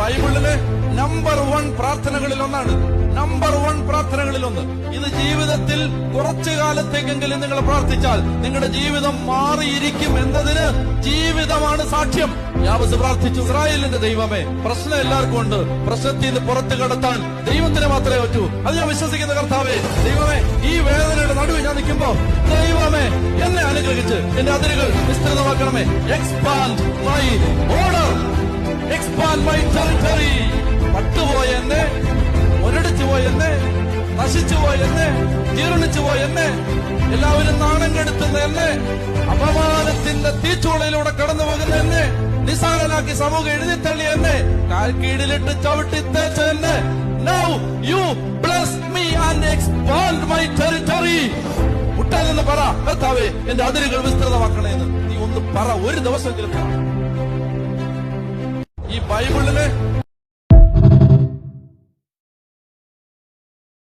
ബൈബിളിലെ നമ്പർ 1 പ്രാർത്ഥനകളിൽ ഒന്നാണ്. നമ്പർ 1 പ്രാർത്ഥനകളിൽ ഒന്ന്. ഇത് ജീവിതത്തിൽ കുറച്ചു കാലത്തേക്കെങ്കിലും നിങ്ങൾ പ്രാർത്ഥിച്ചാൽ നിങ്ങളുടെ ജീവിതം മാറിയിരിക്കും എന്നതിന് ജീവിതമാണ് സാക്ഷ്യം. യാബസ് പ്രാർത്ഥിച്ചു, ഇസ്രായേലിന്റെ ദൈവമേ, പ്രശ്നം എല്ലാവർക്കും ഉണ്ട്, പ്രശ്നത്തിൽ നിന്ന് പുറത്തു കടത്താൻ ദൈവത്തിന് മാത്രമേ പറ്റൂ. അത് ഞാൻ വിശ്വസിക്കുന്ന കർത്താവേ, ദൈവമേ, ഈ വേദനയുടെ നടുവിൽ ഞാൻ നിൽക്കുമ്പോ ദൈവമേ എന്നെ അനുഗ്രഹിച്ച് എന്റെ അതിരുകൾ വിസ്തൃതമാക്കണമേ. Expand my border, expand my territory. പട്ടുപോയ എന്നെ, ഒരടിച്ചു പോയ എന്നെ, നശിച്ചു പോയ എന്നെ, ജീർണിച്ചു പോയ എന്നെ, എല്ലാവരും നാണം കെടുത്തുന്ന എന്നെ, അപമാനത്തിന്റെ തീച്ചൂളയിലൂടെ കടന്നു പോകുന്ന എന്നെ, നിസ്സാരനാക്കി സമൂഹം എഴുതിത്തള്ളി എന്നെ, കാൽക്കീഴിലിട്ട് ചവിട്ടി തേച്ച എന്നെ, now you bless me and expand my territory. മുട്ടാനെന്ന് പറ, കർത്താവേ എന്റെ അതിരുകൾ വിസ്തൃതമാക്കണേന്ന് നീ ഒന്ന് പറ, ഒരു ദിവസമെങ്കിലും പറ. ഈ ബൈബിളിലെ